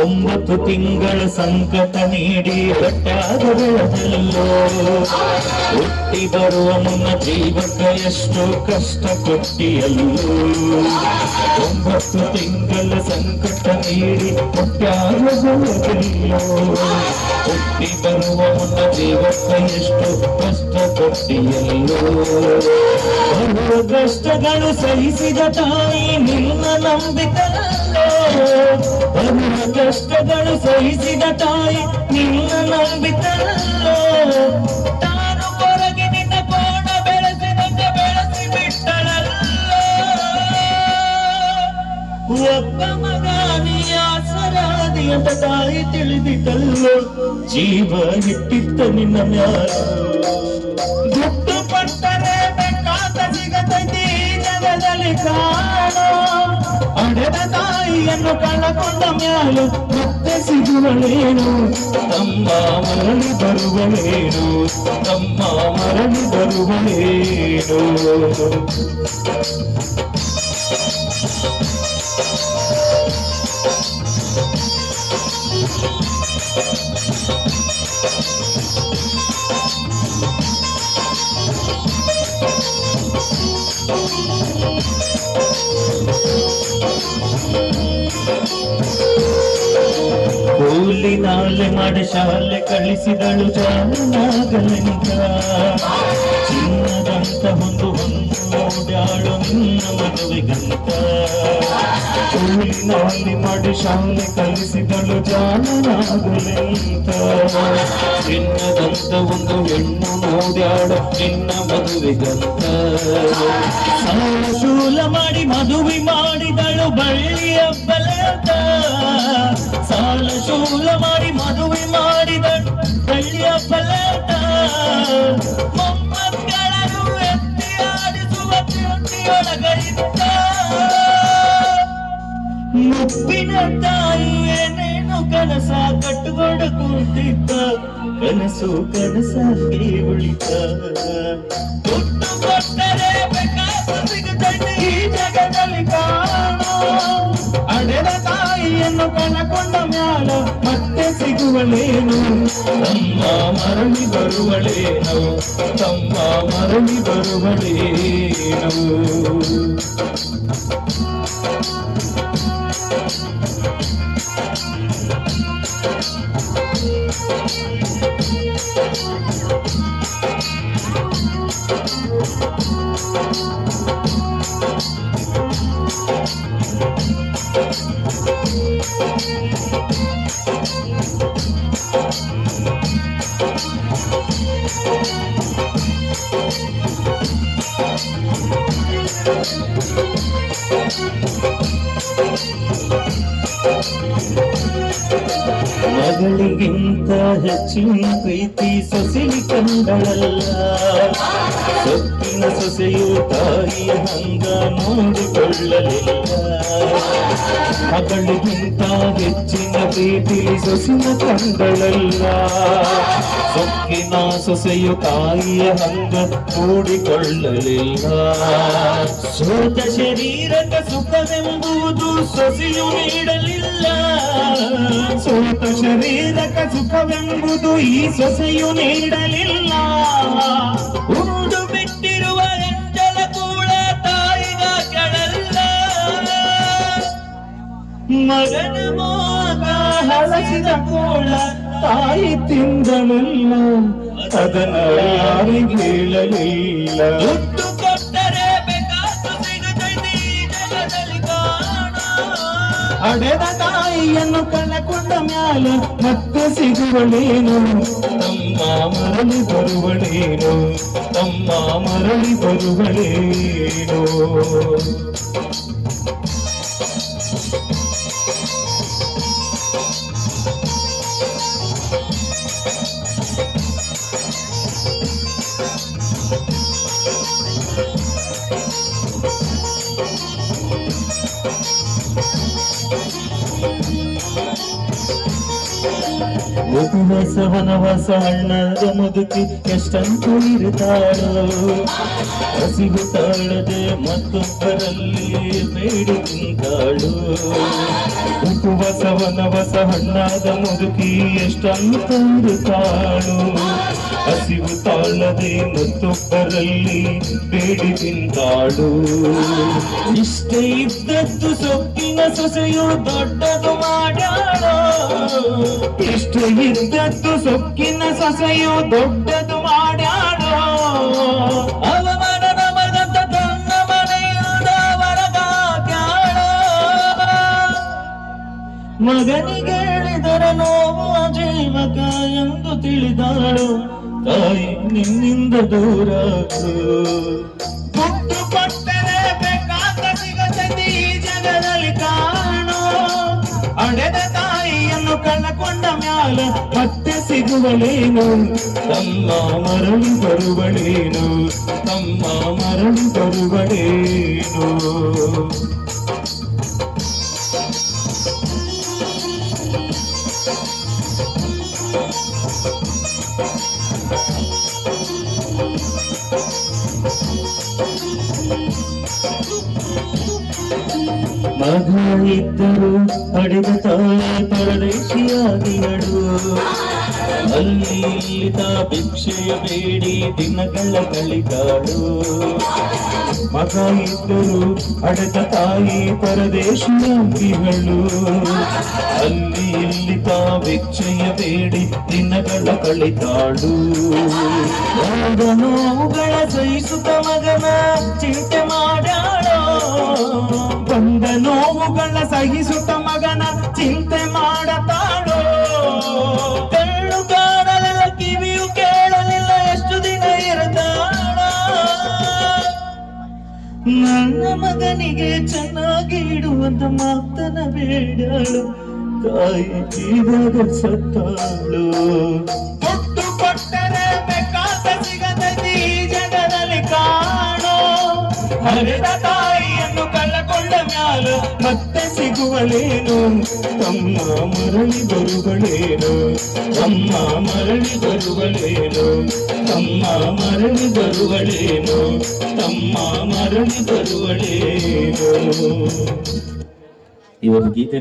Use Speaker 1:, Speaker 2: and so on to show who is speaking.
Speaker 1: ಒಂಬತ್ತು ತಿಂಗಳ ಸಂಕಟ ನೀಡಿ ಹೊಟ್ಟಾದ ಬೆಳೆದಲ್ಲೋ ಹುಟ್ಟಿ ಬರುವ ಮುನ್ನ ಜೀವಕ್ಕೆ ಎಷ್ಟು ಕಷ್ಟ ಕೊಟ್ಟಿಯಲ್ಲೋ. 9 ತಿಂಗಳ ಸಂಕಟ ನೀಡಿ ಹೊಟ್ಟಾದ ಬೆಳೆದಲ್ಲೋ ಹುಟ್ಟಿ ಬರುವ ಮುನ್ನ ಜೀವಕ್ಕೆ ಎಷ್ಟು ಕಷ್ಟ ಕೊಟ್ಟಿಯಲ್ಲೋ. ಬರುವ ಕಷ್ಟಗಳು ಸಹಿಸಿದ ತಾಯಿ ನಿನ್ನ ನಂಬಿಕಲ್ಲೋ. ಬರುವ ಕಷ್ಟಗಳು ಸಹಿಸಿದ ತಾಯಿ ನಿನ್ನ ನಂಬಿಕಲ್ಲೋ. ತಾನು ಹೊರಗಿನಿಂದ ಕೋಣ ಬೆಳೆಸಿದಂತೆ ಬೆಳೆಸಿ ಬಿಟ್ಟಳಲ್ಲೋ. ಒಬ್ಬ ಮಗ ನೀ ಆಸರಾದಿ ಅಂತ ತಾಯಿ ತಿಳಿದಿದ್ದಲ್ಲೋ. ಜೀವ ಇಟ್ಟಿತ್ತ ನಿನ್ನ ಮ್ಯಾಲ ದುಡ್ಡು ಪಟ್ಟರೆ ಬೇಕಾದ ಸಿಗತೈತಿ ಜಗದಲ್ಲಿ ಕಾಣೋ. ಅಡೆದ ತಾಯಿಯನ್ನು ಕಳಕೊಂಡ ಮ್ಯಾಲು ಮತ್ತೆ ಸಿಗುವಳೇನು. ತಮ್ಮ ಮರಳಿ ಬರುವಳೇನು, ತಮ್ಮ ಮರಳಿ ಬರುವಳೇನು. ಕೂಲಿ ನಾಲೆ ಮಾಡಿ ಶಾಲೆ ಕಳಿಸಿದಳು ಜಾಣನಾಗಲೆಂತ. ಚಿನ್ನದಂತ ಒಂದು ನೋಡ್ಯಾಳು ನಿನ್ನ ಮದುವೆಗಂತ. ಕೂಲಿ ನಾಲೆ ಮಾಡಿ ಶಾಲೆ ಕಲಿಸಿದಳು ಜಾಣನಾಗಲೆಂತ. ಚಿನ್ನದಂತ ಒಂದು ಹೆಣ್ಣು ನೋಡ್ಯಾಳು ನಿನ್ನ ಮದುವೆಗಂತ. ಸಾಲ ಶೂಲ ಮಾಡಿ ಮದುವೆ ಮಾಡಿದಳು ಬಳ್ಳಿಯ ಬಲಂತ. ಸಾಲ ಶೂಲ ಮಾಡಿ ಮದುವೆ ಮಾಡಿದಳು ಬಳ್ಳಿಯ ಬಲಂತ. ಮೊಮ್ಮಕ್ಕಳನ್ನು ಎತ್ತಿ ಆಡಿಸುವ ತಿಂಡಿಯೊಳಗಳಿಂದ. ಮುಪ್ಪಿನ ತಾಯಿ ಏನೇನು ಕನಸ ಕಟ್ಟುಕೊಂಡು ಕೂತಿದ್ದ. ಕನಸು ಕನಸಾಗಿ ಉಳಿತ. ದುಡ್ಡು ಕೊಟ್ಟರೆ ಬೇಕಾದ ಸಿಗುತ್ತೈತೆ ಈ ಜಗದಲ್ಲಿ ಕಾಣೋ. ಅಡೆದ ತಾಯಿಯನ್ನು ಕಳಕೊಂಡ ಮ್ಯಾಲ ಮತ್ತೆ ಸಿಗುವಳೇನು. ತಮ್ಮ ಮರಳಿ ಬರುವಳೇನು, ತಮ್ಮ ಮರಳಿ ಬರುವಳೇನು. ಮಗಳಿಗಿಂತ ಹೆಚ್ಚಿನ ಪ್ರೀತಿ ಸೊಸೆಲಿ ಕಂಡಳಲ್ಲ. ಸೊಕ್ಕಿನ ಸೊಸೆಯು ತಾಯಿಯ ಹಂಗ ನೋಡಿಕೊಳ್ಳಲಿಲ್ಲ. ಮಗಳಿಗಿಂತ ಹೆಚ್ಚಿನ ಪ್ರೀತಿ ಸೊಸಿನ ಕಂಡಳಲ್ಲ. ಸೊಕ್ಕಿನ ಸೊಸೆಯು ತಾಯಿಯ ಹಂಗ ನೋಡಿಕೊಳ್ಳಲಿಲ್ಲ. ಸೋತ ಶರೀರದ ಸುಖವೆಂಬುದು ಸೊಸೆಯು ನೀಡಲಿಲ್ಲ. ಸೋತ ಶರೀರಕ ಸುಖವೆಂಬುದು ಈ ಸೊಸೆಯು ನೀಡಲಿಲ್ಲ. ಉಂಡು ಬಿಟ್ಟಿರುವ ಎಂಜಲ ಕೂಳ ತಾಯಿಗ ಕೆಳಲ್ಲ. ಮಗನ ಮೋಗ ಹಳಸಿದ ಕೋಳ ತಾಯಿ ತಿಂದಳಲ್ಲ. ಅದನ್ನ ಯಾರಿಗೆ ಹೇಳಲಿಲ್ಲ. ದುಡ್ಡು ಕೊಟ್ಟರೆ ಬೇಕಾದ ಸಿಗುತ್ತೈತಿ ಜಗದಲ್ಲಿ ಕಾಣೋ. ಅಡೆದ ತಾಯಿಯನ್ನು ಕಳಕೊಂಡ ಮ್ಯಾಲ ಮತ್ತೆ ಸಿಗುವಳೇನು. ತಮ್ಮ ಮರಳಿ ಬರುವಳೇನು, ತಮ್ಮ ಮರಳಿ ಬರುವಳೇನು. ವನವಾಸ ಅಣ್ಣದ ಮುದುಕಿ ಎಷ್ಟಂತೂ ಇರುತ್ತಾಳೋ, ಹಸಿವು ತಾಳದೆ ಮತ್ತೊಬ್ಬರಲ್ಲಿ ಬೇಡಿ ನಿಂತಾಳು. ವನವಾಸ ಹಣ್ಣಾದ ಮುದುಕಿ ಎಷ್ಟಂತೂ ಇರುತ್ತಾಳು, ಹಸಿವು ತಾಳದೆ ಮತ್ತೊಬ್ಬರಲ್ಲಿ ಬೇಡಿ ನಿಂತಾಳು. ಇಷ್ಟೇ ಇದ್ದದ್ದು ಸೊಕ್ಕಿನ ಸೊಸೆಯು ದೊಡ್ಡದು ಮಾಡ್ಯಾಳೋ, ಇಷ್ಟ ಇದ್ದದ್ದು ಸೊಕ್ಕಿನ ಸೊಸೆಯು ದೊಡ್ಡದು ಮಾಡ್ಯಾಳೋ. ಅವಮಾನದ ಮಗಂತ ತನ್ನ ಮನೆಯಿಂದ ಹೊರಗಾಕ್ಯಾಳೋ. ಮಗನಿಗೆ ಹೇಳಿದರ ನೋವು ಜೀವಕ ಎಂದು ತಿಳಿದಾಳು, ತಾಯಿ ನಿನ್ನಿಂದ ದೂರ ದುಡ್ಡು ಕೊಟ್ಟರೆ ಬೇಕಾದ ಸಿಗತದೆ ಈ ಜಗದಲ್ಲಿ ಕಾಣೋ. ಅಡೆದ ತಾಯಿಯನ್ನು ಕಳಕೊಂಡ ಮ್ಯಾಲ ಮತ್ತೆ ಸಿಗುವಳೇನು, ತಮ್ಮ ಮರಳಿ ಬರುವಳೇನು, ತಮ್ಮ ಮರಳಿ ಬರುವಳೇನು. ಮಗ ಇದ್ದರು ಪಡೆದ ತಾಯಿ ಪರದೇಶಿಯಾಗಿಯಳು, ಅಲ್ಲಿ ಭಿಕ್ಷೆಯ ಬೇಡಿ ದಿನಗಳ ಕಳಿತಾಳು. ಮಗ ಇದ್ದರು ಪಡೆದ ತಾಯಿ ಪರದೇಶಿಯಾಗಿಗಳು, ಅಲ್ಲಿ ಇಲ್ಲಿ ಭಿಕ್ಷೆಯ ಬೇಡಿ ದಿನಗಳ ಕಳಿತಾಳು. ನೋವುಗಳ ಸಹಿಸುತ್ತ ಮಗನ ಚಿಂತೆ ಮಾಡ್ಯಾಳೋ, ಬಂದ ನೋವುಗಳ ಸಹಿಸುತ್ತ ಮಗನ ಚಿಂತೆ ಮಾಡತಾಳೋ. ಕಣ್ಣು ಕಾಣಲಿಲ್ಲ ಕಿವಿಯು ಕೇಳಲಿಲ್ಲ ಎಷ್ಟು ದಿನ ಇರತಾಳೋ. ನನ್ನ ಮಗನಿಗೆ ಚೆನ್ನಾಗಿ ಇಡುವಂತ ಮಾತನ ಬೇಡಳು, ತಾಯಿ ಜೀವಾಗ ಸತ್ತಾಳು. ದುಡ್ಡು ಕೊಟ್ಟರೆ ಬೇಕಾದ ಸಿಗತದೆ ಈ ಜಗದಲ್ಲಿ ಕಾಣೋ. ಹರಿದ ತಾಯಿಯನ್ನು ಕಳ್ಳಕೊಂಡ ಮ್ಯಾಲ ಮತ್ತೆ ಸಿಗುವಳೇನು, ತಮ್ಮ ಮರಳಿ ಬರುವಳೇನು, ತಮ್ಮ ಮರಳಿ ಬರುವಳೇನು, ತಮ್ಮ ಮರಳಿ ಬರುವಳೇನು, ತಮ್ಮ ಮರಳಿ ಬರುವಳೇನು. ಈ ಒಂದು ಗೀತೆ